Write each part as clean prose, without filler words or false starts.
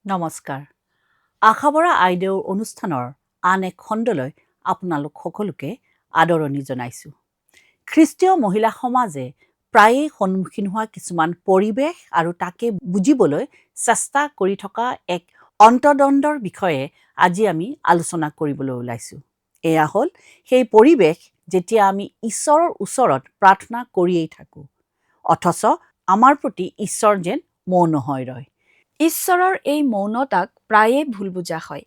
নমস্কাৰ। আশাবৰা আইদেউৰ অনুষ্ঠানৰ আন এক খণ্ডলৈ আপোনালোক সকলোকে আদৰণি জনাইছোঁ। খ্ৰীষ্টীয় মহিলা সমাজে প্ৰায়েই সন্মুখীন হোৱা কিছুমান পৰিৱেশ আৰু তাকে বুজিবলৈ চেষ্টা কৰি থকা এক অন্তৰ্দ্বন্দ্বৰ বিষয়ে আজি আমি আলোচনা কৰিবলৈ ওলাইছোঁ। এয়া হ'ল সেই পৰিৱেশ যেতিয়া আমি ঈশ্বৰৰ ওচৰত প্ৰাৰ্থনা কৰিয়েই থাকোঁ, অথচ আমাৰ প্ৰতি ঈশ্বৰ যেন মৌন হৈ ৰয়। ঈশ্বৰৰ এই মৌনতাক প্ৰায়ে ভুল বুজা হয়।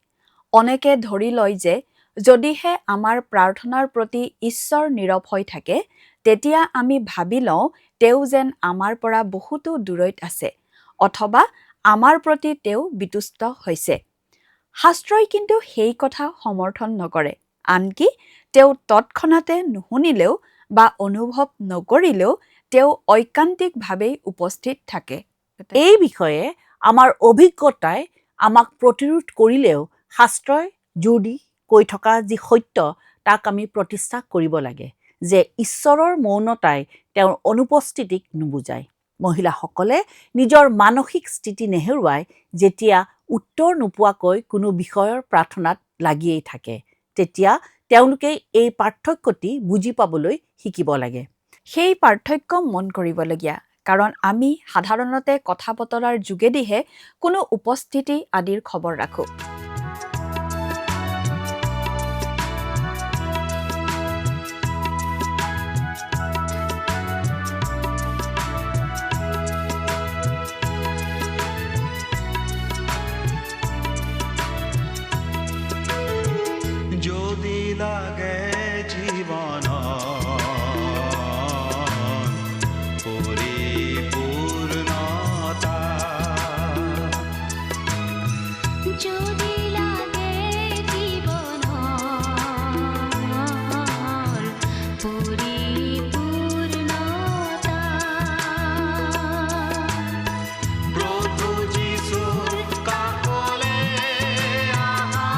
অনেকে ধৰি লয় যে যদিহে আমাৰ প্ৰাৰ্থনাৰ প্ৰতি ঈশ্বৰ নীৰৱ হৈ থাকে, তেতিয়া আমি ভাবি লওঁ তেওঁ যেন আমাৰ পৰা বহুতো দূৰৈত আছে, অথবা আমাৰ প্ৰতি তেওঁ বিতুষ্ট হৈছে। শাস্ত্ৰই কিন্তু সেই কথা সমৰ্থন নকৰে। আনকি তেওঁ তৎক্ষণাতে নুশুনিলেও বা অনুভৱ নকৰিলেও তেওঁ ঐকান্তিকভাৱেই উপস্থিত থাকে। এই বিষয়ে আমাৰ অভিজ্ঞতাই আমাক প্ৰতিৰোধ কৰিলেও শাস্ত্ৰই জোৰ দি কৈ থকা যি সত্য তাক আমি প্ৰতিষ্ঠা কৰিব লাগে যে ঈশ্বৰৰ মৌনতাই তেওঁৰ অনুপস্থিতিক নুবুজায়। মহিলাসকলে নিজৰ মানসিক স্থিতি নেহেৰুৱাই যেতিয়া উত্তৰ নোপোৱাকৈ কোনো বিষয়ৰ প্ৰাৰ্থনাত লাগিয়েই থাকে, তেতিয়া তেওঁলোকে এই পাৰ্থক্যটি বুজি পাবলৈ শিকিব লাগে। সেই পাৰ্থক্য মন কৰিবলগীয়া, কাৰণ আমি সাধাৰণতে কথা বতৰাৰ যোগেদিহে কোনো উপস্থিতি আদিৰ খবৰ ৰাখোঁ। যদি লাগে জীবন পরিপূর্ণতা, যদি লাগে জীবন পরিপূর্ণতা, প্রভু যিশুর কাকলে আহা,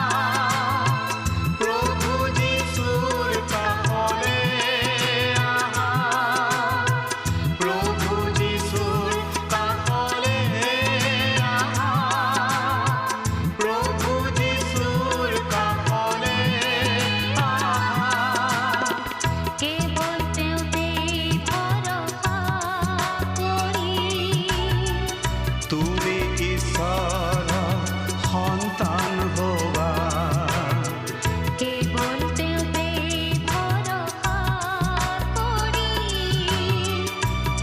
প্রভু যিশুর কাকলে আহা, প্রভু যিশুর কাকলে আহা, প্রভু যিশুর কাকলে আহা। কেবল তেওতেই ভরসা করি, তুমি ঈশ্বৰ সন্তান হবা, কেবল তেওতেই ভৰসা কৰি,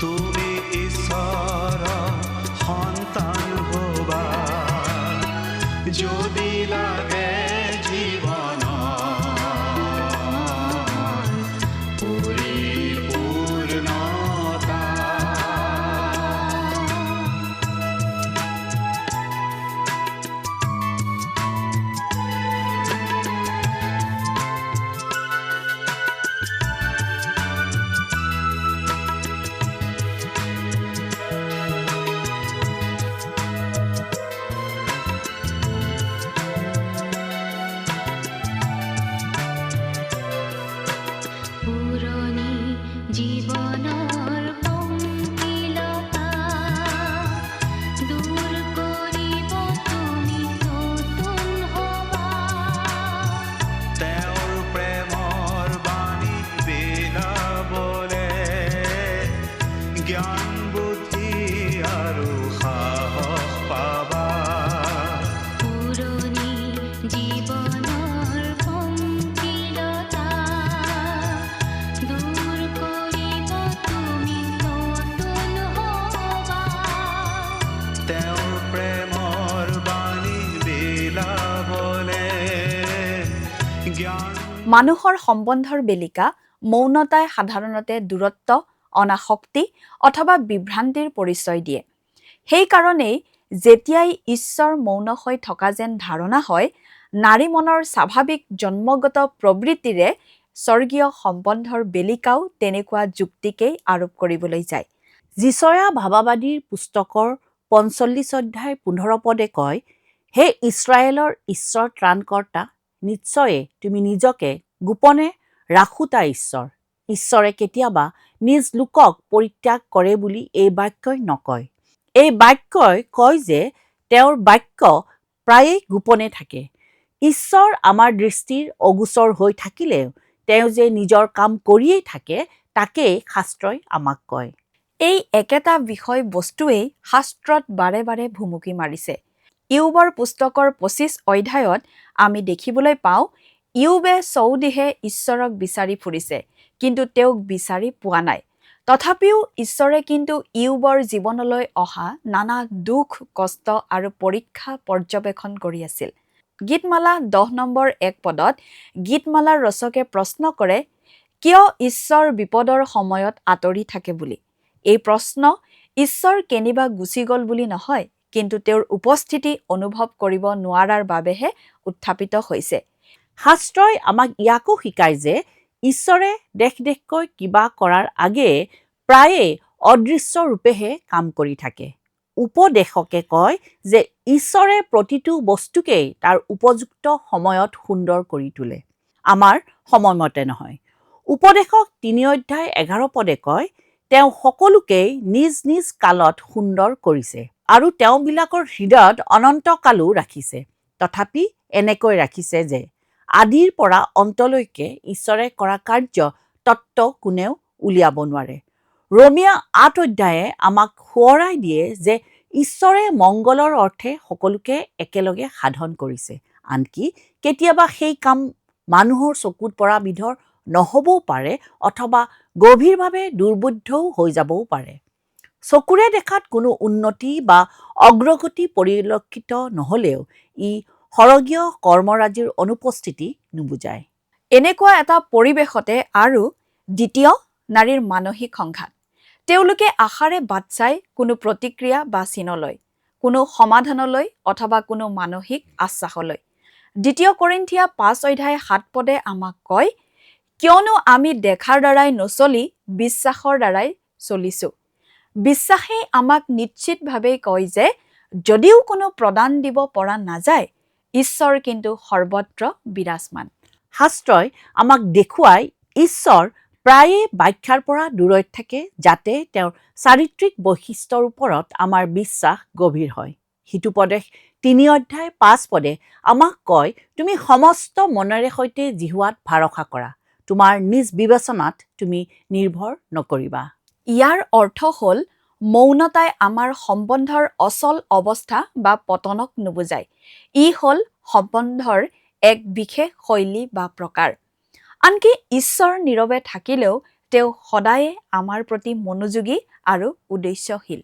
তুমি ঈশ্বৰ সন্তান হবা। যদি লাগে জীৱন পৰিপূৰ্ণতা, পুৰণি জীৱনৰ পংকিলতা দূৰ কৰিব তুমি নতুন হবা, তেওঁৰ প্ৰেমৰ বাণী বিলাবলে জ্ঞান বুদ্ধি আৰু সাহস পাবা। পুৰণি জীৱনৰ পংকিলতা দূৰ কৰিব তুমি নতুন হবা, তেওঁৰ প্ৰেমৰ বাণী বিলাবলে জ্ঞান। মানুহৰ সম্বন্ধৰ বেলিকা মৌনতাই সাধাৰণতে দূৰত্ব, অনাসক্তি অথবা বিভ্ৰান্তিৰ পৰিচয় দিয়ে। সেইকাৰণেই যেতিয়াই ঈশ্বৰ মৌন হৈ থকা যেন ধাৰণা হয়, নাৰী মনৰ স্বাভাৱিক জন্মগত প্ৰবৃত্তিৰে স্বৰ্গীয় সম্বন্ধৰ বেলিকাও তেনেকুৱা যুক্তিকেই আৰোপ কৰিবলৈ যায়। যিচয়া ভাৱাবাদীৰ পুস্তকৰ ৪৫ অধ্যায় ১৫ পদে কয়, হে ইছৰাইলৰ ঈশ্বৰ ত্ৰাণকৰ্তা, নিশ্চয়ে তুমি নিজকে গোপনে ৰাখোতা ঈশ্বৰ। ঈশ্বৰে কেতিয়াবা নিজ লোকক পৰিত্যাগ কৰে বুলি এই বাক্যই নকয়। এই বাক্যই কয় যে তেওঁৰ বাক্য প্ৰায়েই গোপনে থাকে। ঈশ্বৰ আমাৰ দৃষ্টিৰ অগোচৰ হৈ থাকিলেও তেওঁ যে নিজৰ কাম কৰিয়েই থাকে তাকেই শাস্ত্ৰই আমাক কয়। এই একেটা বিষয় বস্তুৱেই শাস্ত্ৰত বাৰে বাৰে ভুমুকি মাৰিছে। ইয়ুবৰ পুস্তকৰ 25 অধ্যায়ত আমি দেখিবলৈ পাওঁ ইয়ুবে চৌদিশে ঈশ্বৰক বিচাৰি ফুৰিছে, কিন্তু তেওঁক বিচাৰি পোৱা নাই। তথাপিও ঈশ্বৰে কিন্তু ইয়ুবৰ জীৱনলৈ অহা নানা দুখ, কষ্ট আৰু পৰীক্ষা পৰ্যবেক্ষণ কৰি আছিল। গীতমালা 10 নম্বৰ 1 পদত গীতমালাৰ ৰচকে প্ৰশ্ন কৰে, কিয় ঈশ্বৰ বিপদৰ সময়ত আঁতৰি থাকে বুলি। এই প্ৰশ্ন ঈশ্বৰ কেনিবা গুচি গ'ল বুলি নহয়, কিন্তু তেওঁৰ উপস্থিতি অনুভৱ কৰিব নোৱাৰাৰ বাবেহে উত্থাপিত হৈছে। শাস্ত্ৰই আমাক ইয়াকো শিকায় যে ঈশ্বৰে দেশকৈ কিবা কৰাৰ আগেয়ে প্ৰায়ে অদৃশ্য ৰূপেহে কাম কৰি থাকে। উপদেশকে কয় যে ঈশ্বৰে প্ৰতিটো বস্তুকেই তাৰ উপযুক্ত সময়ত সুন্দৰ কৰি তোলে, আমাৰ সময়মতে নহয়। উপদেশক 3 অধ্যায় 11 পদে কয়, তেওঁ সকলোকেই নিজ নিজ কালত সুন্দৰ কৰিছে আৰু তেওঁবিলাকৰ হৃদয়ত অনন্তকালো ৰাখিছে। তথাপি এনেকৈ ৰাখিছে যে আদিৰ পৰা অন্তলৈকে ঈশ্বৰে কৰা কাৰ্য তত্ত্ব কোনেও উলিয়াব নোৱাৰে। ৰোমিয়া 8 অধ্যায়ে আমাক সোঁৱৰাই দিয়ে যে ঈশ্বৰে মংগলৰ অৰ্থে সকলোকে একেলগে সাধন কৰিছে। আনকি কেতিয়াবা সেই কাম মানুহৰ চকুত পৰা বিধৰ নহ'বও পাৰে অথবা গভীৰভাৱে দুৰ্বোধ্যও হৈ যাবও পাৰে। চকুৰে দেখাত কোনো উন্নতি বা অগ্ৰগতি পৰিলক্ষিত নহ'লেও ই সৰগীয় কৰ্মৰাজিৰ অনুপস্থিতি নুবুজায়। এনেকুৱা এটা পৰিৱেশতে আৰু দ্বিতীয় নাৰীৰ মানসিক সংঘাত। তেওঁলোকে আশাৰে বাট চাই কোনো প্ৰতিক্ৰিয়া বা চিনলৈ, কোনো সমাধানলৈ অথবা কোনো মানসিক আশ্বাসলৈ। 2 কৰিন্থিয়া 5 অধ্যায় 7 পদে আমাক কয়, কিয়নো আমি দেখাৰ দ্বাৰাই নচলি বিশ্বাসৰ দ্বাৰাই চলিছো। বিশ্বাসেই আমাক নিশ্চিতভাৱেই কয় যে যদিও কোনো প্ৰদান দিব পৰা নাযায়, ঈশ্বৰ কিন্তু সৰ্বত্ৰ বিৰাজমান। শাস্ত্ৰই আমাক দেখুৱাই ঈশ্বৰ প্ৰায়ে ব্যাখ্যাৰ পৰা দূৰৈত থাকে যাতে তেওঁৰ চাৰিত্ৰিক বৈশিষ্ট্যৰ ওপৰত আমাৰ বিশ্বাস গভীৰ হয়। হিতুপদেশ 3 অধ্যায় 5 পদে আমাক কয়, তুমি সমস্ত মনেৰে সৈতে জিহুৱাত ভৰসা কৰা, তোমাৰ নিজ বিবেচনাত তুমি নিৰ্ভৰ নকৰিবা। ইয়াৰ অৰ্থ হ'ল মৌনতাই আমাৰ সম্বন্ধৰ অচল অৱস্থা বা পতনক নুবুজায়। ই হ'ল সম্বন্ধৰ এক বিশেষ শৈলী বা প্ৰকাৰ। আনকি ঈশ্বৰ নীৰৱে থাকিলেও তেওঁ সদায়ে আমাৰ প্ৰতি মনোযোগী আৰু উদ্দেশ্যশীল।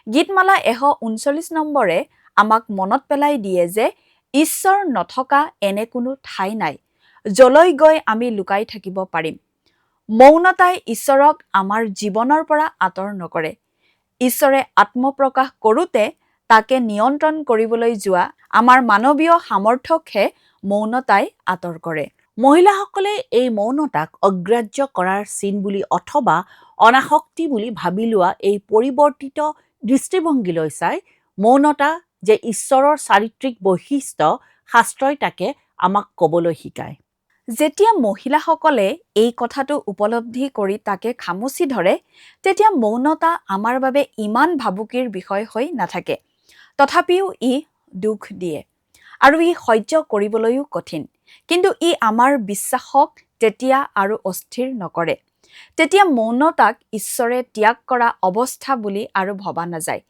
গীতমালা 139 নম্বৰে আমাক মনত পেলাই দিয়ে যে ঈশ্বৰ নথকা এনে কোনো ঠাই নাই যলৈ গৈ আমি লুকাই থাকিব পাৰিম। মৌনতাই ঈশ্বৰক আমাৰ জীৱনৰ পৰা আঁতৰ নকৰে। ঈশ্বৰে আত্মপ্ৰকাশ কৰোঁতে তাকে নিয়ন্ত্ৰণ কৰিবলৈ যোৱা আমাৰ মানৱীয় সামৰ্থ্যকহে মৌনতাই আঁতৰ কৰে। মহিলাসকলে এই মৌনতাক অগ্ৰাহ্য কৰাৰ চিন বুলি অথবা অনাসক্তি বুলি ভাবি লোৱা এই পৰিৱৰ্তিত দৃষ্টিভংগীলৈ চাই মৌনতা যে ঈশ্বৰৰ চাৰিত্ৰিক বৈশিষ্ট্য, শাস্ত্ৰই তাকে আমাক ক'বলৈ শিকায়। যেতিয়া মহিলাসকলে এই কথাটো উপলব্ধি কৰি তাকে খামুচি ধৰে, তেতিয়া মৌনতা আমাৰ বাবে ইমান ভাবুকিৰ বিষয় হৈ নাথাকে। তথাপিও ই দুখ দিয়ে আৰু ই সহ্য কৰিবলৈও কঠিন। কিন্তু ই আমাৰ বিশ্বাসক তেতিয়া আৰু অস্থিৰ নকৰে। তেতিয়া মৌনতাক ঈশ্বৰে ত্যাগ কৰা অৱস্থা বুলি আৰু ভবা নাযায়।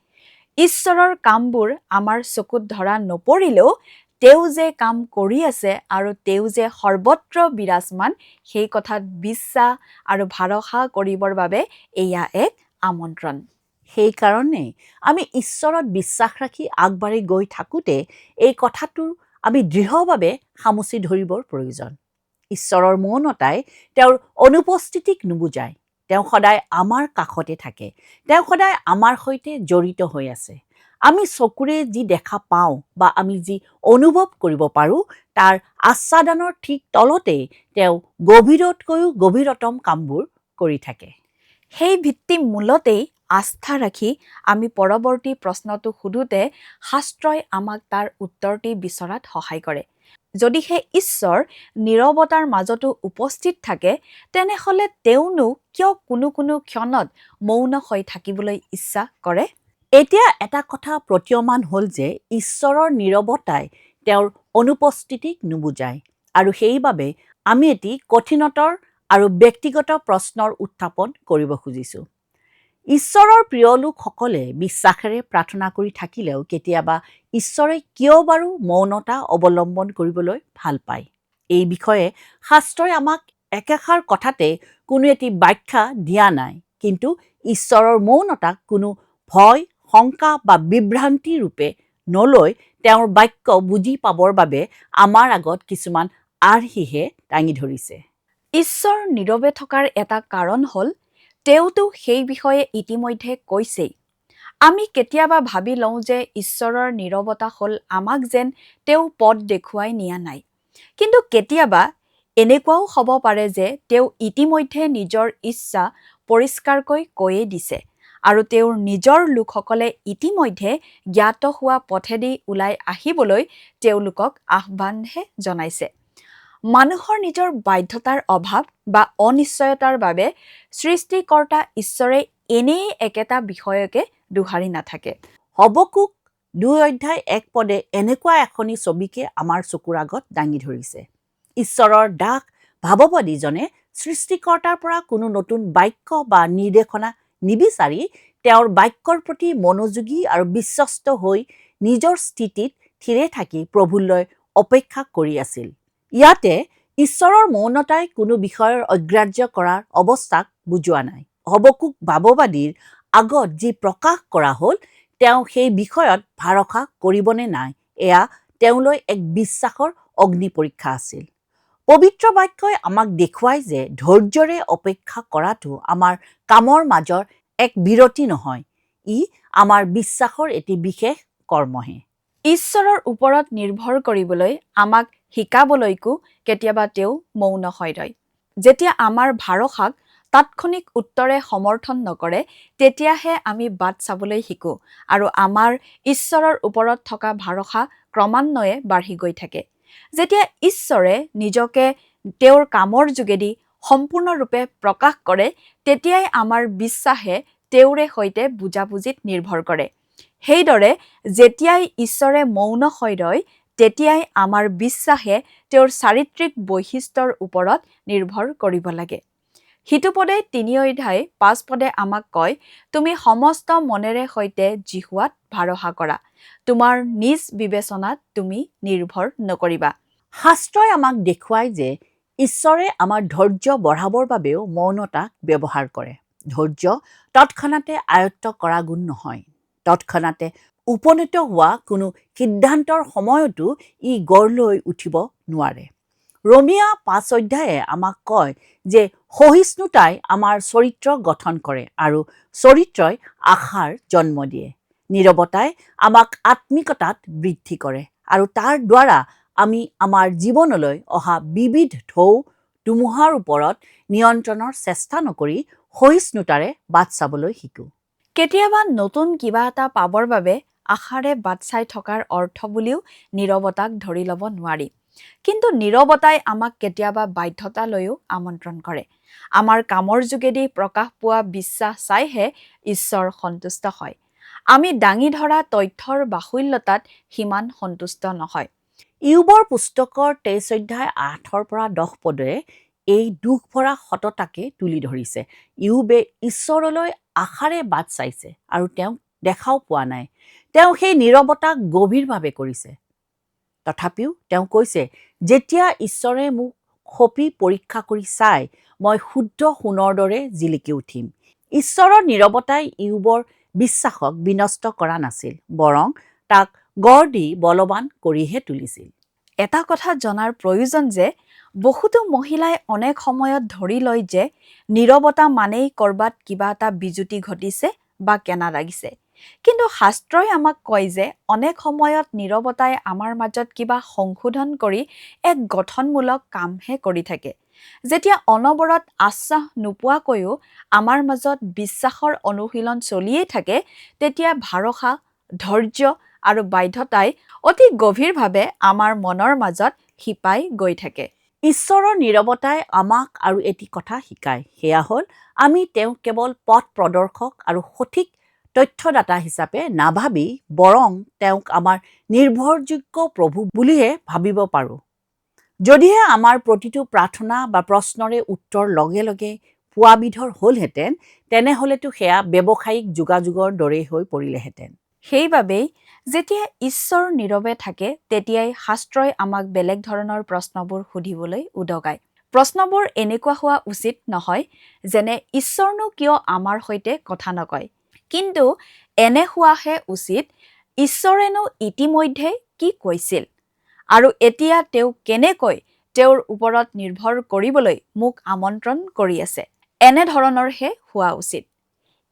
ঈশ্বৰৰ কামবোৰ আমাৰ চকুত ধৰা নপৰিলেও তেওঁ যে কাম কৰি আছে আৰু তেওঁ যে সৰ্বত্ৰ বিৰাজমান, সেই কথাত বিশ্বাস আৰু ভৰসা কৰিবৰ বাবে এয়া এক আমন্ত্ৰণ। সেইকাৰণে আমি ঈশ্বৰত বিশ্বাস ৰাখি আগবাঢ়ি গৈ থাকোঁতে এই কথাটো আমি দৃঢ়ভাৱে সামুচি ধৰিবৰ প্ৰয়োজন। ঈশ্বৰৰ মৌনতাই তেওঁৰ অনুপস্থিতিক নুবুজায়। তেওঁ সদায় আমাৰ কাষতে থাকে। তেওঁ সদায় আমাৰ সৈতে জড়িত হৈ আছে। আমি চকুৰে যি দেখা পাওঁ বা আমি যি অনুভৱ কৰিব পাৰোঁ তাৰ আচ্ছাদনৰ ঠিক তলতেই তেওঁ গভীৰতকৈও গভীৰতম কামবোৰ কৰি থাকে। সেই ভিত্তি মূলতেই আস্থা ৰাখি আমি পৰৱৰ্তী প্ৰশ্নটো সোধোতে শাস্ত্ৰই আমাক তাৰ উত্তৰটি বিচৰাত সহায় কৰে। যদিহে ঈশ্বৰ নীৰৱতাৰ মাজতো উপস্থিত থাকে, তেনেহ'লে তেওঁনো কিয় কোনো কোনো ক্ষণত মৌন হৈ থাকিবলৈ ইচ্ছা কৰে? এতিয়া এটা কথা প্ৰতীয়মান হ'ল যে ঈশ্বৰৰ নীৰৱতাই তেওঁৰ অনুপস্থিতিক নুবুজায় আৰু সেইবাবে আমি এটি কঠিনতৰ আৰু ব্যক্তিগত প্ৰশ্নৰ উত্থাপন কৰিব খুজিছোঁ। ঈশ্বৰৰ প্ৰিয় লোকসকলে বিশ্বাসেৰে প্ৰাৰ্থনা কৰি থাকিলেও কেতিয়াবা ঈশ্বৰে কিয় বাৰু মৌনতা অৱলম্বন কৰিবলৈ ভাল পায়? এই বিষয়ে শাস্ত্ৰই আমাক একেষাৰ কথাতে কোনো এটি ব্যাখ্যা দিয়া নাই, কিন্তু ঈশ্বৰৰ মৌনতাক কোনো ভয়, শংকা বা বিভ্ৰান্তি ৰূপে নলৈ তেওঁৰ বাক্য বুজি পাবৰ বাবে আমাৰ আগত কিছুমান আৰ্হিহে দাঙি ধৰিছে। ঈশ্বৰ নীৰৱে থকাৰ এটা কাৰণ হ'ল তেওঁতো সেই বিষয়ে ইতিমধ্যে কৈছেই। আমি কেতিয়াবা ভাবি লওঁ যে ঈশ্বৰৰ নীৰৱতা হ'ল আমাক যেন তেওঁ পথ দেখুৱাই নিয়া নাই। কিন্তু কেতিয়াবা এনেকুৱাও হ'ব পাৰে যে তেওঁ ইতিমধ্যে নিজৰ ইচ্ছা পৰিষ্কাৰকৈ কৈয়ে দিছে আৰু তেওঁৰ নিজৰ লোকসকলে ইতিমধ্যে জ্ঞাত হোৱা পথেদি ওলাই আহিবলৈ তেওঁলোকক আহ্বানহে জনাইছে। মানুহৰ নিজৰ বাধ্যতাৰ অভাৱ বা অনিশ্চয়তাৰ বাবে সৃষ্টিকৰ্তা ঈশ্বৰে এনেই একেটা বিষয়কে দোহাৰি নাথাকে। হবকুক 2:1 এনেকুৱা এখনি ছবিকে আমাৰ চকুৰ আগত দাঙি ধৰিছে। ঈশ্বৰৰ দাস ভাৱবাদীজনে সৃষ্টিকৰ্তাৰ পৰা কোনো নতুন বাক্য বা নিৰ্দেশনা নিবিচাৰি তেওঁৰ বাক্যৰ প্ৰতি মনোযোগী আৰু বিশ্বস্ত হৈ নিজৰ স্থিতিত থিৰে থাকি প্ৰভুলৈ অপেক্ষা কৰি আছিল। ইয়াতে ঈশ্বৰৰ মৌনতাই কোনো বিষয়ৰ অগ্ৰাহ্য কৰাৰ অৱস্থাক বুজোৱা নাই। হবকুক ভাৱবাদীৰ আগত যি প্ৰকাশ কৰা হ'ল তেওঁ সেই বিষয়ত ভৰসা কৰিবনে নাই, এয়া তেওঁলৈ এক বিশ্বাসৰ অগ্নি পৰীক্ষা আছিল। পবিত্ৰ বাক্যই আমাক দেখুৱায় যে ধৈৰ্যৰে অপেক্ষা কৰাটো আমাৰ কামৰ মাজৰ এক বিৰতি নহয়, ই আমাৰ বিশ্বাসৰ এটি বিশেষ কৰ্মহে। ঈশ্বৰৰ ওপৰত নিৰ্ভৰ কৰিবলৈ আমাক শিকাবলৈকো কেতিয়াবা তেওঁ মৌন হৈ ৰয়। যেতিয়া আমাৰ ভৰসাক তাৎক্ষণিক উত্তৰে সমৰ্থন নকৰে তেতিয়াহে আমি বাট চাবলৈ শিকোঁ আৰু আমাৰ ঈশ্বৰৰ ওপৰত থকা ভৰসা ক্ৰমান্বয়ে বাঢ়ি গৈ থাকে। যেতিয়া ঈশ্বৰে নিজকে তেওঁৰ কামৰ যোগেদি সম্পূৰ্ণৰূপে প্ৰকাশ কৰে তেতিয়াই আমাৰ বিশ্বাসে তেওঁৰে সৈতে বুজাবুজিত নিৰ্ভৰ কৰে। সেইদৰে যেতিয়াই ঈশ্বৰে মৌন হৈ ৰয় তেতিয়াই আমাৰ বিশ্বাসে তেওঁৰ চাৰিত্ৰিক বৈশিষ্ট্যৰ ওপৰত নিৰ্ভৰ কৰিব লাগে। হিতুপদে 3:5 আমাক কয়, তুমি সমস্ত মনেৰে সৈতে জিহুৱাত ভৰসা কৰা, তোমাৰ নিজ বিবেচনাত তুমি নিৰ্ভৰ নকৰিবা। শাস্ত্ৰই আমাক দেখুৱায় যে ঈশ্বৰে আমাৰ ধৈৰ্য বঢ়াবৰ বাবেও মৌনতাক ব্যৱহাৰ কৰে। ধৈৰ্য তৎক্ষণাতে আয়ত্ত কৰা গুণ নহয়। তৎক্ষণাতে উপনীত হোৱা কোনো সিদ্ধান্তৰ সময়তো ই গঢ় লৈ উঠিব নোৱাৰে। ৰোমিয়া 5 আমাক কয় যে সহিষ্ণুতাই আমাৰ চৰিত্ৰ গঠন কৰে আৰু চৰিত্ৰই আশাৰ জন্ম দিয়ে। নীৰৱতাই আমাক আত্মিকতাত বৃদ্ধি কৰে আৰু তাৰ দ্বাৰা আমি আমাৰ জীৱনলৈ অহা বিবিধ ঢৌ ধুমুহাৰ ওপৰত নিয়ন্ত্ৰণৰ চেষ্টা নকৰি সহিষ্ণুতাৰে বাট চাবলৈ শিকোঁ। কেতিয়াবা নতুন কিবা এটা পাবৰ বাবে আশাৰে বাট চাই থকাৰ অৰ্থ বুলিও নীৰৱতাক ধৰি ল'ব নোৱাৰি। কিন্তু নীৰৱতাই আমাক কেতিয়াবা বাধ্যতালৈও আমন্ত্ৰণ কৰে। আমাৰ কামৰ যোগেদি প্ৰকাশ পোৱা বিশ্বাস চাইহে ঈশ্বৰ সন্তুষ্ট হয়। আমি দাঙি ধৰা তথ্যৰ বাহুল্যতাত সিমান সন্তুষ্ট নহয়। ইয়োবৰ পুস্তকৰ 23:8-10 এই দুখ ভৰা সততাকে তুলি ধৰিছে। ইয়োবে ঈশ্বৰলৈ আশাৰে বাট চাইছে আৰু তেওঁক দেখাও পোৱা নাই। তেওঁ সেই নীৰৱতাক গভীৰভাৱে কৰিছে। তথাপিও তেওঁ কৈছে, যেতিয়া ঈশ্বৰে মোক সপি পৰীক্ষা কৰি চাই মই শুদ্ধ সোণৰ দৰে জিলিকি উঠিম। ঈশ্বৰৰ নীৰৱতাই ইয়োবৰ বিশ্বাসক বিনষ্ট কৰা নাছিল, বৰং তাক গঢ় দি বলৱান কৰিহে তুলিছিল। এটা কথা জনাৰ প্ৰয়োজন যে বহুতো মহিলাই অনেক সময়ত ধৰি লয় যে নীৰৱতা মানেই ক'ৰবাত কিবা এটা বিজুতি ঘটিছে বা কেনা লাগিছে। কিন্তু শাস্ত্ৰই আমাক কয় যে অনেক সময়ত নীৰৱতাই আমাৰ মাজত কিবা সংশোধন কৰি এক গঠনমূলক কামহে কৰি থাকে। যেতিয়া অনবৰত আশ্বাস নোপোৱাকৈও আমাৰ মাজত বিশ্বাসৰ অনুশীলন চলিয়েই থাকে তেতিয়া ভৰসা, ধৈৰ্য আৰু বাধ্যতাই অতি গভীৰভাৱে আমাৰ মনৰ মাজত শিপাই গৈ থাকে। ঈশ্বৰৰ নীৰৱতাই আমাক আৰু এটি কথা শিকায়, সেয়া হ'ল আমি তেওঁক কেৱল পথ প্ৰদৰ্শক আৰু সঠিক তথ্যদাতা হিচাপে নাভাবি বৰং তেওঁক আমাৰ নিৰ্ভৰযোগ্য প্ৰভু বুলিহে ভাবিব পাৰোঁ। যদিহে আমাৰ প্ৰতিটো প্ৰাৰ্থনা বা প্ৰশ্নৰে উত্তৰ লগে লগে পোৱাবিধৰ হ'লহেঁতেন, তেনেহ'লেতো সেয়া ব্যৱসায়িক যোগাযোগৰ দৰেই হৈ পৰিলেহেঁতেন। সেইবাবেই যেতিয়া ঈশ্বৰ নীৰৱে থাকে তেতিয়াই শাস্ত্ৰই আমাক বেলেগ ধৰণৰ প্ৰশ্নবোৰ সুধিবলৈ উদগায়। প্ৰশ্নবোৰ এনেকুৱা হোৱা উচিত নহয় যেনে ঈশ্বৰনো কিয় আমাৰ সৈতে কথা নকয়, কিন্তু এনে হোৱাহে উচিত ঈশ্বৰেনো ইতিমধ্যে কি কৈছিল আৰু এতিয়া তেওঁ কেনেকৈ তেওঁৰ ওপৰত নিৰ্ভৰ কৰিবলৈ মোক আমন্ত্ৰণ কৰি আছে, এনেধৰণৰহে হোৱা উচিত।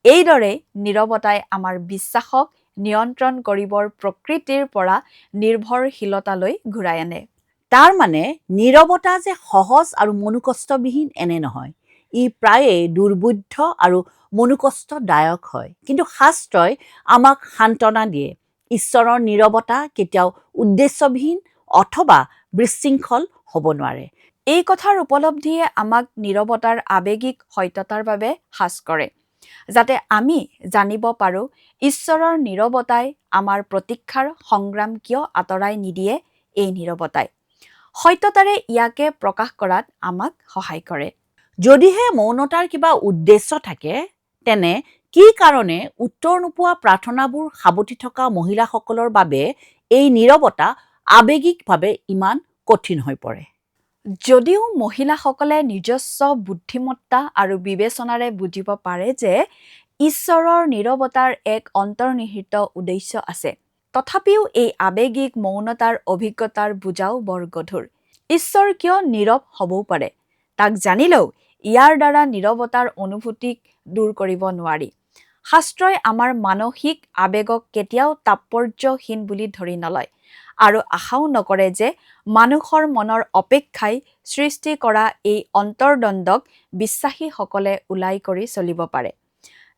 এইদৰে নীৰৱতাই আমাৰ বিশ্বাসক নিয়ন্ত্ৰণ কৰিবৰ প্ৰকৃতিৰ পৰা নিৰ্ভৰশীলতালৈ ঘূৰাই আনে। তাৰ মানে নীৰৱতা যে সহজ আৰু মনোকষ্টবিহীন এনে নহয়, ই প্ৰায়ে দুৰ্বোধ্য আৰু মনোকষ্টদায়ক হয়। কিন্তু শাস্ত্ৰই আমাক সান্তনা দিয়ে, ঈশ্বৰৰ নীৰৱতা কেতিয়াও উদ্দেশ্যবিহীন অথবা বিশৃংখল হ'ব নোৱাৰে। এই কথাৰ উপলব্ধিয়ে আমাক নীৰৱতাৰ আৱেগিক সত্যতাৰ বাবে সাজ কৰে, যাতে আমি জানিব পাৰোঁ ঈশ্বৰৰ নীৰৱতাই আমাৰ প্ৰতীক্ষাৰ সংগ্ৰাম কিয় আঁতৰাই নিদিয়ে। এই নীৰৱতাই সত্যতাৰে ইয়াকে প্ৰকাশ কৰাত আমাক সহায় কৰে। যদিহে মৌনতাৰ কিবা উদ্দেশ্য থাকে, তেনে কি কাৰণে উত্তৰ নোপোৱা প্ৰাৰ্থনাবোৰ সাৱটি থকা মহিলাসকলৰ বাবে এই নীৰৱতা আৱেগিকভাৱে ইমান কঠিন হৈ পৰে? যদিও মহিলাসকলে নিজস্ব বুদ্ধিমত্তা আৰু বিবেচনাৰে বুজিব পাৰে যে ঈশ্বৰৰ নীৰৱতাৰ এক অন্তৰ্নিহিত উদ্দেশ্য আছে, তথাপিও এই আৱেগিক মৌনতাৰ অভিজ্ঞতাৰ বুজাও বৰ গধুৰ। ঈশ্বৰ কিয় নীৰৱ হ'বও পাৰে, তাক জানিলেও ইয়াৰ দ্বাৰা নীৰৱতাৰ অনুভূতিক দূৰ কৰিব নোৱাৰি। শাস্ত্ৰই আমাৰ মানসিক আৱেগক কেতিয়াও তাৎপৰ্যহীন বুলি ধৰি নলয় আৰু আশাও নকৰে যে মানুহৰ মনৰ অপেক্ষাই সৃষ্টি কৰা এই অন্তৰ্দ্বন্দ্বক বিশ্বাসীসকলে ওলাই কৰি চলিব পাৰে।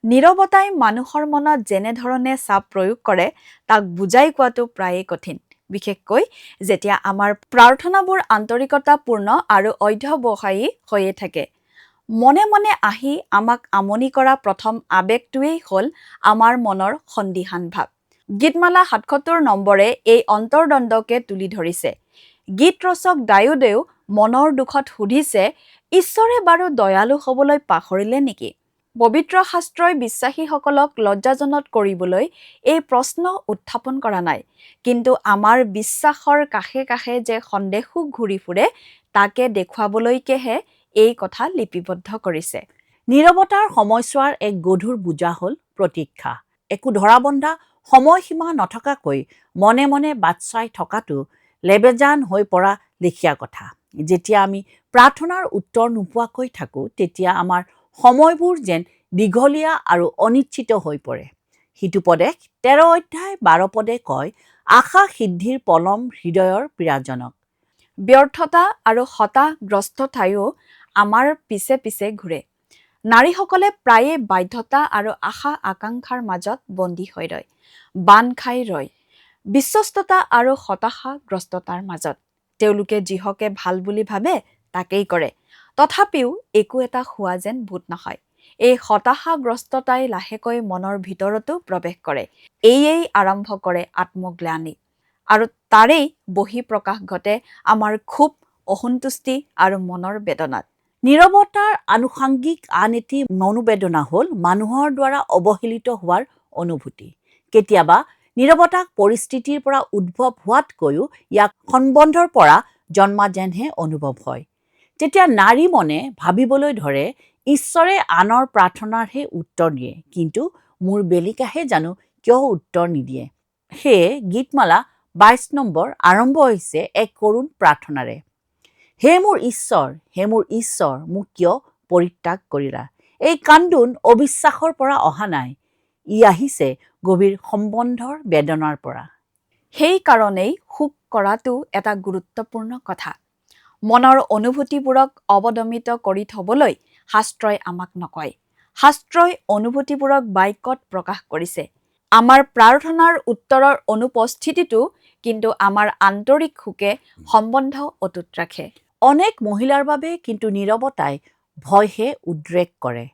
নীৰৱতাই মানুহৰ মনত যেনেধৰণে চাপ প্ৰয়োগ কৰে তাক বুজাই কোৱাটো প্ৰায়ে কঠিন, বিশেষকৈ যেতিয়া আমাৰ প্ৰাৰ্থনাবোৰ আন্তৰিকতাপূৰ্ণ আৰু অধ্যৱসায়ী হৈয়ে থাকে। মনে মনে আহি আমাক আমনি কৰা প্ৰথম আৱেগটোৱেই হ'ল আমাৰ মনৰ সন্দিহান ভাৱ। গীতমালা ৭৭ নম্বৰে এই অন্তৰ্দ্বন্দ্বকে তুলি ধৰিছে। গীত ৰচক দাউদেও মনৰ দুখত সুধিছে, ঈশ্বৰে বাৰু দয়ালু হ'বলৈ পাহৰিলে নেকি? পবিত্ৰ শাস্ত্ৰই বিশ্বাসীসকলক লজ্জাজনক কৰিবলৈ এই প্ৰশ্ন উত্থাপন কৰা নাই, কিন্তু আমাৰ বিশ্বাসৰ কাষে কাষে যে সন্দেহো ঘূৰি ফুৰে তাকে দেখুৱাবলৈকেহে এই কথা লিপিবদ্ধ কৰিছে। নীৰৱতাৰ সময়ছোৱাৰ এক গধুৰ বোজা হ'ল প্ৰতীক্ষা। একো ধৰাবন্ধা সময়সীমা নথকাকৈ মনে মনে বাট চাই থকাটো লেবেজান হৈ পৰা লেখীয়া কথা। যেতিয়া আমি প্ৰাৰ্থনাৰ উত্তৰ নোপোৱাকৈ থাকোঁ, তেতিয়া আমাৰ সময়বোৰ যেন দীঘলীয়া আৰু অনিশ্চিত হৈ পৰে। সিটোপদেশ ১৩ অধ্যায় ১২ পদে কয়, আশা সিদ্ধিৰ পলম হৃদয়ৰ পীড়াজনক। ব্যৰ্থতা আৰু হতাশগ্ৰস্ততায়ো আমাৰ পিছে পিছে ঘূৰে। নাৰীসকলে প্ৰায়ে বাধ্যতা আৰু আশা আকাংক্ষাৰ মাজত বন্দী হৈ ৰয়, বান্ধ খাই ৰয়, বিশ্বস্ততা আৰু হতাশাগ্ৰস্ততাৰ মাজত। তেওঁলোকে যিহকে ভাল বুলি ভাবে তাকেই কৰে, তথাপিও একো এটা হোৱা যেন বোধ নহয়। এই হতাশাগ্ৰস্ততাই লাহেকৈ মনৰ ভিতৰতো প্ৰৱেশ কৰে। এয়েই আৰম্ভ কৰে আত্মগ্লানি, আৰু তাৰেই বহিঃপ্ৰকাশ ঘটে আমাৰ ক্ষোভ, অসন্তুষ্টি আৰু মনৰ বেদনাত। নীৰৱতাৰ আনুষাংগিক আন এটি মনোবেদনা হ'ল মানুহৰ দ্বাৰা অৱহেলিত হোৱাৰ অনুভূতি। কেতিয়াবা নীৰৱতাক পৰিস্থিতিৰ পৰা উদ্ভৱ হোৱাতকৈও ইয়াক সম্বন্ধৰ পৰা জন্মা যেনহে অনুভৱ হয়। তেতিয়া নাৰী মনে ভাবিবলৈ ধৰে, ঈশ্বৰে আনৰ প্ৰাৰ্থনাৰহে উত্তৰ দিয়ে, কিন্তু মোৰ বেলিকাহে জানো কিয় উত্তৰ নিদিয়ে। সেয়ে গীতমালা ২২ নম্বৰ আৰম্ভ হৈছে এক কৰুণ প্ৰাৰ্থনাৰে। হে মোৰ ঈশ্বৰ, হে মোৰ ঈশ্বৰ, মোক কিয় পৰিত্যাগ কৰিলা? এই কান্দোন অবিশ্বাসৰ পৰা অহা নাই, ই আহিছে গভীৰ সম্বন্ধৰ বেদনাৰ পৰা। সেইকাৰণেই শোক কৰাটো এটা গুৰুত্বপূৰ্ণ কথা। মনৰ অনুভূতিবোৰক অৱদমিত কৰি থবলৈ শাস্ত্ৰই আমাক নকয়। শাস্ত্ৰই অনুভূতিবোৰক বাক্যত প্ৰকাশ কৰিছে। আমাৰ প্ৰাৰ্থনাৰ উত্তৰৰ অনুপস্থিতিতো কিন্তু আমাৰ আন্তৰিক শোকে সম্বন্ধ অটুট ৰাখে। অনেক মহিলাৰ বাবে কিন্তু নীৰৱতাই ভয়হে উদ্ৰেক কৰে।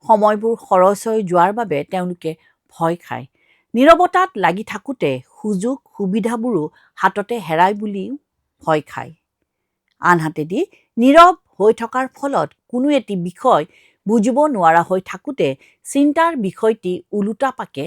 সময়বোৰ খৰচ হৈ যোৱাৰ বাবে তেওঁলোকে ভয় খায়। নীৰৱতাত লাগি থাকোঁতে সুযোগ সুবিধাবোৰো হাততে হেৰাই বুলিও ভয় খায়। আনহাতেদি নীৰৱ হৈ থকাৰ ফলত কোনো এটি বিষয় বুজিব নোৱাৰা হৈ থাকোঁতে চিন্তাৰ বিষয়টি ওলোটাপাকে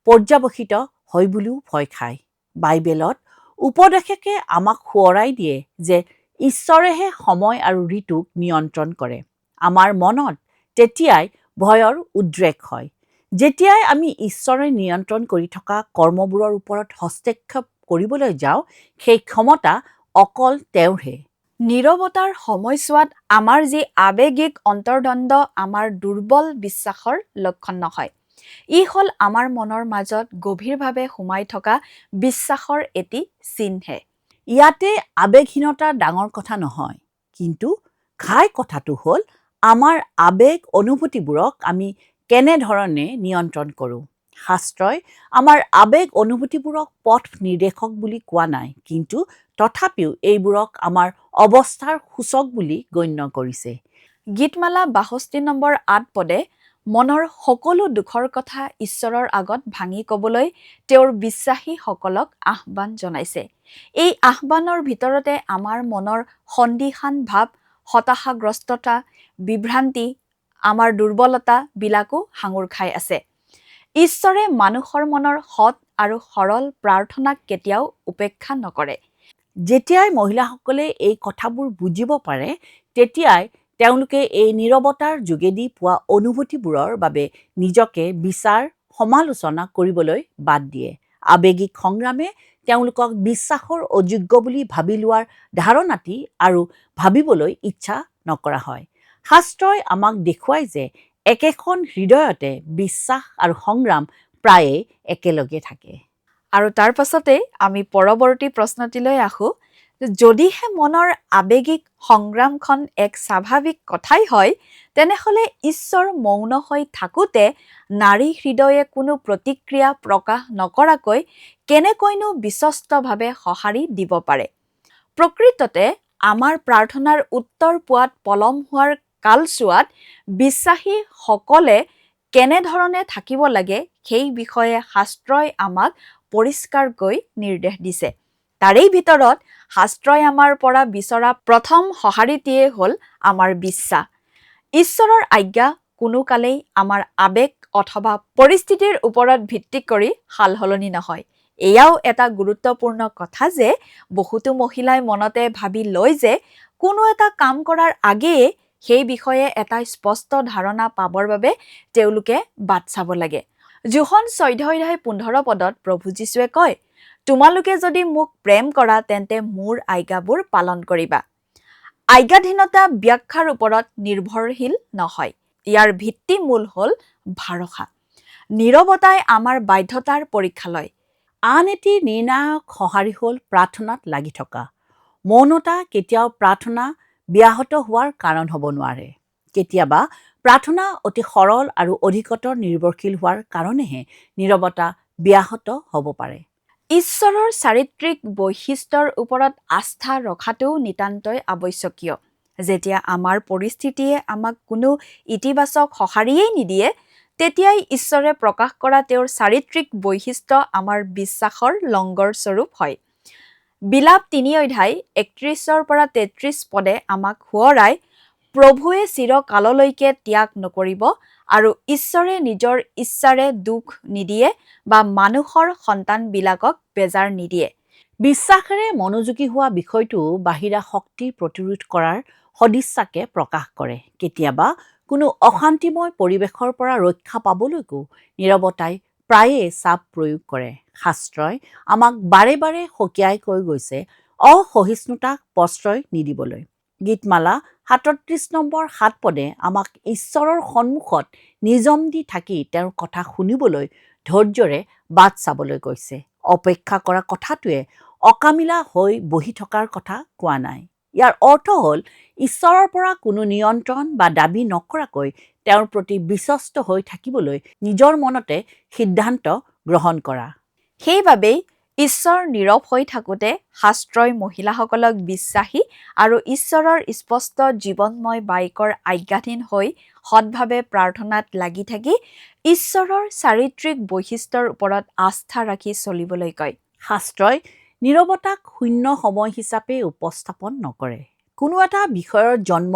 পৰ্যবসিত হয় বুলিও ভয় খায়। বাইবেলত উপদেশকে আমাক সোঁৱৰাই দিয়ে যে ঈশ্বৰেহে সময় আৰু ঋতুক নিয়ন্ত্ৰণ কৰে। আমাৰ মনত তেতিয়াই ভয়ৰ উদ্ৰেক হয় যেতিয়াই আমি ঈশ্বৰে নিয়ন্ত্ৰণ কৰি থকা কৰ্মবোৰৰ ওপৰত হস্তক্ষেপ কৰিবলৈ যাওঁ। সেই ক্ষমতা অকল তেওঁৰহে। নীৰৱতাৰ সময়ছোৱাত আমাৰ যি আৱেগিক অন্তৰ্দ্বন্দ্ব আমাৰ দুৰ্বল বিশ্বাসৰ লক্ষণ নহয়। ই হ'ল আমাৰ মনৰ মাজত গভীৰভাৱে সোমাই থকা বিশ্বাসৰ এটি চিনহে। ইয়াতে আৱেগহীনতা ডাঙৰ কথা নহয়, কিন্তু ঘাই কথাটো হ'ল আমাৰ আৱেগ অনুভূতিবোৰক আমি কেনেধৰণে নিয়ন্ত্ৰণ কৰোঁ। শাস্ত্ৰই আমাৰ আৱেগ অনুভূতিবোৰক পথ নিৰ্দেশক বুলি কোৱা নাই, কিন্তু তথাপিও এইবোৰক আমাৰ অৱস্থাৰ সূচক বুলি গণ্য কৰিছে। গীতমালা ৬২ নম্বৰ ৮ পদে মনৰ সকলো দুখৰ কথা ঈশ্বৰৰ আগত ভাঙি ক'বলৈ তেওঁৰ বিশ্বাসীসকলক আহ্বান জনাইছে। এই আহ্বানৰ ভিতৰতে আমাৰ মনৰ সন্দিহান ভাৱ, হতাশাগ্ৰস্ততা, বিভ্ৰান্তি, আমাৰ দুৰ্বলতাবিলাকো সাঙুৰ খাই আছে। ঈশ্বৰে মানুহৰ মনৰ সৎ আৰু সৰল প্ৰাৰ্থনাক কেতিয়াও উপেক্ষা নকৰে। যেতিয়াই মহিলাসকলে এই কথাবোৰ বুজিব পাৰে, তেতিয়াই তেওঁলোকে এই নীৰৱতাৰ যোগেদি পোৱা অনুভূতিবোৰৰ বাবে নিজকে বিচাৰ সমালোচনা কৰিবলৈ বাদ দিয়ে। আৱেগিক সংগ্ৰামে তেওঁলোকক বিশ্বাসৰ অযোগ্য বুলি ভাবি লোৱাৰ ধাৰণাটি আৰু ভাবিবলৈ ইচ্ছা নকৰা হয়। শাস্ত্ৰই আমাক দেখুৱায় যে একেখন হৃদয়তে বিশ্বাস আৰু সংগ্ৰাম প্ৰায়ে একেলগে থাকে। আৰু তাৰ পাছতেই আমি পৰৱৰ্তী প্ৰশ্নটিলৈ আহোঁ। যদিহে মনৰ আৱেগিক সংগ্ৰামখন এক স্বাভাৱিক কথাই হয়, তেনেহ'লে ঈশ্বৰ মৌন হৈ থাকোঁতে নাৰী হৃদয়ে কোনো প্ৰতিক্ৰিয়া প্ৰকাশ নকৰাকৈ কেনেকৈনো বিশ্বস্তভাৱে সঁহাৰি দিব পাৰে? প্ৰকৃততে আমাৰ প্ৰাৰ্থনাৰ উত্তৰ পোৱাত পলম হোৱাৰ কালছোৱাত বিশ্বাসীসকলে কেনেধৰণে থাকিব লাগে সেই বিষয়ে শাস্ত্ৰই আমাক পৰিষ্কাৰকৈ নিৰ্দেশ দিছে। তাৰেই ভিতৰত শাস্ত্ৰই আমাৰ পৰা বিচৰা প্ৰথম সঁহাৰিটিয়ে হ'ল আমাৰ বিশ্বাস। ঈশ্বৰৰ আজ্ঞা কোনো কালেই আমাৰ আৱেগ অথবা পৰিস্থিতিৰ ওপৰত ভিত্তি কৰি সালসলনি নহয়। এয়াও এটা গুৰুত্বপূৰ্ণ কথা যে বহুতো মহিলাই মনতে ভাবি লয় যে কোনো এটা কাম কৰাৰ আগেয়ে সেই বিষয়ে এটা স্পষ্ট ধাৰণা পাবৰ বাবে তেওঁলোকে বাট চাব লাগে। যোহন 14:15 পদত প্ৰভু যীশুৱে কয়, তোমালোকে যদি মোক প্ৰেম কৰা তেন্তে মোৰ আজ্ঞাবোৰ পালন কৰিবা। আজ্ঞাধীনতা ব্যাখ্যাৰ ওপৰত নিৰ্ভৰশীল নহয়। ইয়াৰ ভিত্তিমূল হ'ল ভৰসা। নীৰৱতাই আমাৰ বাধ্যতাৰ পৰীক্ষা লয়। আন এটি নিৰ্ণায়ক সঁহাৰি হ'ল প্ৰাৰ্থনাত লাগি থকা। মৌনতা কেতিয়াও প্ৰাৰ্থনা ব্যাহত হোৱাৰ কাৰণ হ'ব নোৱাৰে। কেতিয়াবা প্ৰাৰ্থনা অতি সৰল আৰু অধিকতৰ নিৰ্ভৰশীল হোৱাৰ কাৰণেহে নীৰৱতা ব্যাহত হ'ব পাৰে। ঈশ্বৰৰ চাৰিত্ৰিক বৈশিষ্ট্যৰ ওপৰত আস্থা ৰখাটোও নিতান্তই আৱশ্যকীয়। যেতিয়া আমাৰ পৰিস্থিতিয়ে আমাক কোনো ইতিবাচক সঁহাৰিয়েই নিদিয়ে, তেতিয়াই ঈশ্বৰে প্ৰকাশ কৰা তেওঁৰ চাৰিত্ৰিক বৈশিষ্ট্য আমাৰ বিশ্বাসৰ লংগৰ স্বৰূপ হয়। বিলাপ 3:31-33 পদে আমাক সোঁৱৰাই, প্ৰভুৱে চিৰকাললৈকে ত্যাগ নকৰিব আৰু ঈশ্বৰে নিজৰ ইচ্ছাৰে দুখ নিদিয়ে বা মানুহৰ সন্তানবিলাকক বেজাৰ নিদিয়ে। বিশ্বাসেৰে মনোযোগী হোৱা বিষয়টো বাহিৰা শক্তি প্ৰতিৰোধ কৰাৰ সদিচ্ছাকে প্ৰকাশ কৰে। কেতিয়াবা কোনো অশান্তিময় পৰিৱেশৰ পৰা ৰক্ষা পাবলৈকো নীৰৱতাই প্ৰায়ে চাপ প্ৰয়োগ কৰে। শাস্ত্ৰই আমাক বাৰে বাৰে সকীয়াই কৈ গৈছে অসহিষ্ণুতাক প্ৰশ্ৰয় নিদিবলৈ। গীতমালা 37:7 পদে আমাক ঈশ্বৰৰ সন্মুখত নিজম দি থাকি তেওঁৰ কথা শুনিবলৈ ধৈৰ্যৰে বাট চাবলৈ কৈছে। অপেক্ষা কৰা কথাটোৱে অকামিলা হৈ বহি থকাৰ কথা কোৱা নাই। ইয়াৰ অৰ্থ হ'ল ঈশ্বৰৰ পৰা কোনো নিয়ন্ত্ৰণ বা দাবী নকৰাকৈ তেওঁৰ প্ৰতি বিশ্বস্ত হৈ থাকিবলৈ নিজৰ মনতে সিদ্ধান্ত গ্ৰহণ কৰা। সেইবাবেই ঈশ্বৰ নীৰৱ হৈ থাকোঁতে শাস্ত্ৰই মহিলাসকলক বিশ্বাসী আৰু ঈশ্বৰৰ স্পষ্ট জীৱনময় বাক্যৰ আজ্ঞাধীন হৈ সৎভাৱে প্ৰাৰ্থনাত লাগি থাকি ঈশ্বৰৰ চাৰিত্ৰিক বৈশিষ্ট্যৰ ওপৰত আস্থা ৰাখি চলিবলৈ কয়। শাস্ত্ৰই নীৰৱতাক শূন্য সময় হিচাপে উপস্থাপন নকৰে। কোনো এটা বিষয়ৰ জন্ম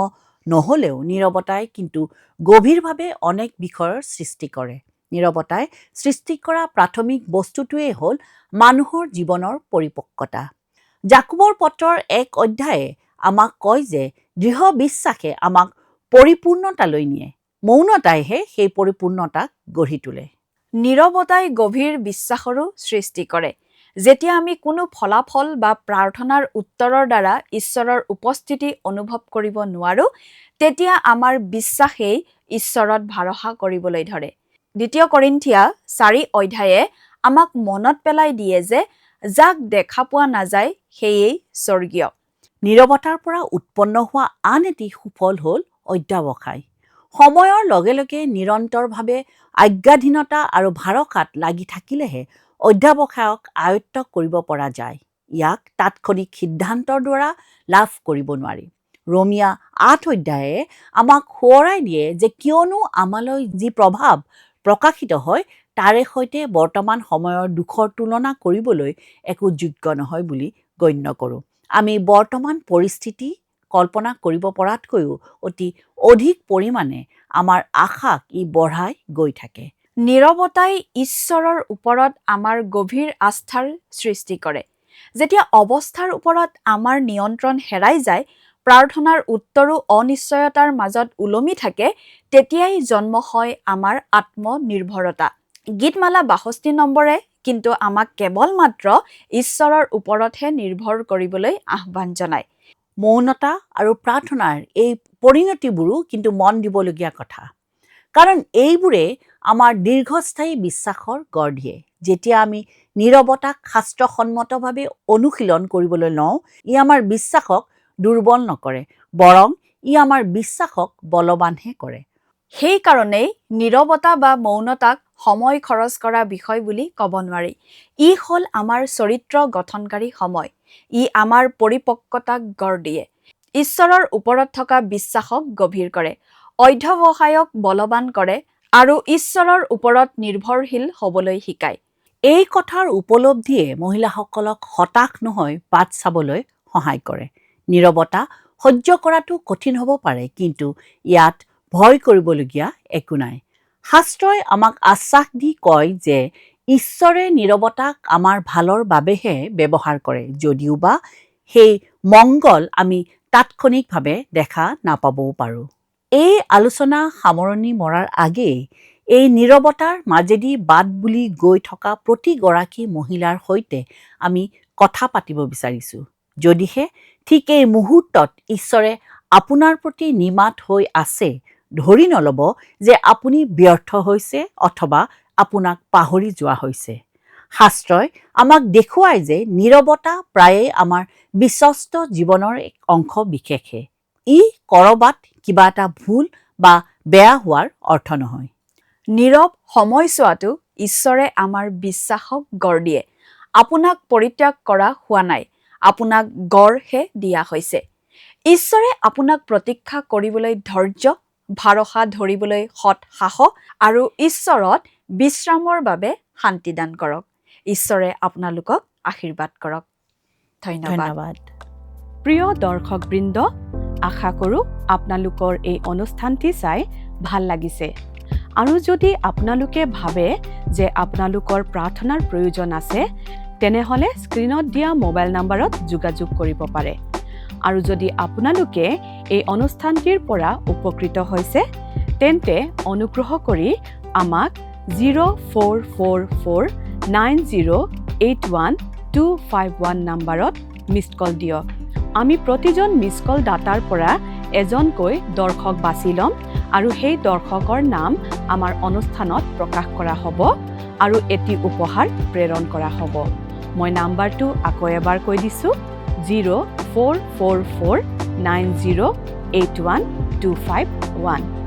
নহ'লেও নীৰৱতাই কিন্তু গভীৰভাৱে অনেক বিষয়ৰ সৃষ্টি কৰে। নীৰৱতাই সৃষ্টি কৰা প্ৰাথমিক বস্তুটোৱেই হ'ল মানুহৰ জীৱনৰ পৰিপক্কতা। জাকোবৰ পত্ৰৰ 1 অধ্যায়ে আমাক কয় যে দৃঢ় বিশ্বাসে আমাক পৰিপূৰ্ণতালৈ নিয়ে। মৌনতাইহে সেই পৰিপূৰ্ণতাক গঢ়ি তোলে। নীৰৱতাই গভীৰ বিশ্বাসৰো সৃষ্টি কৰে। যেতিয়া আমি কোনো ফলাফল বা প্ৰাৰ্থনাৰ উত্তৰৰ দ্বাৰা ঈশ্বৰৰ উপস্থিতি অনুভৱ কৰিব নোৱাৰোঁ, তেতিয়া আমাৰ বিশ্বাসেই ঈশ্বৰত ভৰসা কৰিবলৈ ধৰে। 2 কৰিন্থিয়া 4 অধ্যায়ে আমাক মনত পেলাই দিয়ে যে যাক দেখা পোৱা নাযায় সেয়েই স্বৰ্গীয়। নীৰৱতাৰ পৰা উৎপন্ন হোৱা আন এটি সুফল হ'ল অধ্যাৱসায়। সময়ৰ লগে লগে নিৰন্তৰভাৱে আজ্ঞাধীনতা আৰু ভাৰসাত লাগি থাকিলেহে অধ্যাৱসায়ক আয়ত্ত কৰিব পৰা যায়। ইয়াক তাৎক্ষণিক সিদ্ধান্তৰ দ্বাৰা লাভ কৰিব নোৱাৰি। ৰোমিয়া 8 অধ্যায়ে আমাক সোঁৱৰাই দিয়ে যে কিয়নো আমালৈ যি প্ৰভাৱ প্ৰকাশিত হয় তাৰে সৈতে বৰ্তমান সময়ৰ দুখৰ তুলনা কৰিবলৈ একো যোগ্য নহয় বুলি গণ্য কৰোঁ। আমি বৰ্তমান পৰিস্থিতি কল্পনা কৰিব পৰাতকৈও অতি অধিক পৰিমাণে আমাৰ আশাক ই বঢ়াই গৈ থাকে। নীৰৱতাই ঈশ্বৰৰ ওপৰত আমাৰ গভীৰ আস্থাৰ সৃষ্টি কৰে। যেতিয়া অৱস্থাৰ ওপৰত আমাৰ নিয়ন্ত্ৰণ হেৰাই যায়, প্ৰাৰ্থনাৰ উত্তৰো অনিশ্চয়তাৰ মাজত ওলমি থাকে, তেতিয়াই জন্ম হয় আমাৰ আত্মনিৰ্ভৰতা। গীতমালা 62 নম্বৰে কিন্তু আমাক কেৱল মাত্ৰ ঈশ্বৰৰ ওপৰতহে নিৰ্ভৰ কৰিবলৈ আহ্বান জনায়। মৌনতা আৰু প্ৰাৰ্থনাৰ এই পৰিণতিবোৰো কিন্তু মন দিবলগীয়া কথা, কাৰণ এইবোৰে আমাৰ দীৰ্ঘস্থায়ী বিশ্বাসৰ গঢ় দিয়ে। যেতিয়া আমি নীৰৱতাক শাস্ত্ৰসন্মতভাৱে অনুশীলন কৰিবলৈ লওঁ, ই আমাৰ বিশ্বাসক দুৰ্বল নকৰে, বৰং ই আমাৰ বিশ্বাসক বলৱানহে কৰে। সেইকাৰণেই নীৰৱতা বা মৌনতাক সময় খৰচ কৰা বিষয় বুলি ক'ব নোৱাৰি। ই হ'ল আমাৰ চৰিত্ৰ গঠনকাৰী সময়। ই আমাৰ পৰিপক্কতাক গঢ় দিয়ে, ঈশ্বৰৰ ওপৰত থকা বিশ্বাসক গভীৰ কৰে, অধ্যাৱসায়ক বলৱান কৰে আৰু ঈশ্বৰৰ ওপৰত নিৰ্ভৰশীল হ'বলৈ শিকায়। এই কথাৰ উপলব্ধিয়ে মহিলাসকলক হতাশ নহয় বাট চাবলৈ সহায় কৰে। নীৰৱতা সহ্য কৰাটো কঠিন হ'ব পাৰে, কিন্তু ইয়াত ভয় কৰিবলগীয়া একো নাই। শাস্ত্ৰই আমাক আশ্বাস দি কয় যে ঈশ্বৰে নীৰৱতাক আমাৰ ভালৰ বাবেহে ব্যৱহাৰ কৰে, যদিও বা সেই মংগল আমি তাৎক্ষণিকভাৱে দেখা নাপাবও পাৰোঁ। এই আলোচনা সামৰণি মৰাৰ আগেয়ে এই নীৰৱতাৰ মাজেদি বাট বুলি গৈ থকা প্ৰতিগৰাকী মহিলাৰ সৈতে আমি কথা পাতিব বিচাৰিছোঁ। যদিহে ঠিক এই মুহূৰ্তত ঈশ্বৰে আপোনাৰ প্ৰতি নিমাত হৈ আছে, ধৰি নল'ব যে আপুনি ব্যৰ্থ হৈছে অথবা আপোনাক পাহৰি যোৱা হৈছে। শাস্ত্ৰই আমাক দেখুৱায় যে নীৰৱতা প্ৰায়ে আমাৰ বিশ্বস্ত জীৱনৰ এক অংশ বিশেষহে। ই ক'ৰবাত কিবা এটা ভুল বা বেয়া হোৱাৰ অৰ্থ নহয়। নীৰৱ সময়ছোৱাটো ঈশ্বৰে আমাৰ বিশ্বাসক গঢ় দিয়ে। আপোনাক পৰিত্যাগ কৰা হোৱা নাই, আপোনাক গঢ়হে দিয়া হৈছে। ঈশ্বৰে আপোনাক প্ৰতীক্ষা কৰিবলৈ ধৈৰ্য, ভৰসা ধৰিবলৈ সৎ সাহস আৰু ঈশ্বৰত বিশ্ৰামৰ বাবে শান্তি দান কৰক। ঈশ্বৰে আপোনালোকক আশীৰ্বাদ কৰক। ধন্যবাদ। প্ৰিয় দৰ্শকবৃন্দ, আশা কৰোঁ আপোনালোকৰ এই অনুষ্ঠানটি চাই ভাল লাগিছে। আৰু যদি আপোনালোকে ভাবে যে আপোনালোকৰ প্ৰাৰ্থনাৰ প্ৰয়োজন আছে, তেনেহ'লে স্ক্ৰীনত দিয়া মোবাইল নম্বৰত যোগাযোগ কৰিব পাৰে। আৰু যদি আপোনালোকে এই অনুষ্ঠানটিৰ পৰা উপকৃত হৈছে, তেন্তে অনুগ্ৰহ কৰি আমাক 04449081 নম্বৰত মিছড কল দিয়ক। আমি প্ৰতিজন মিছড কল দাতাৰ পৰা এজনকৈ দৰ্শক বাছি ল'ম আৰু সেই দৰ্শকৰ নাম আমাৰ অনুষ্ঠানত প্ৰকাশ কৰা হ'ব আৰু এটি উপহাৰ প্ৰেৰণ কৰা হ'ব। মই নাম্বাৰটো আকৌ এবাৰ কৈ দিছোঁ, 04449081 251।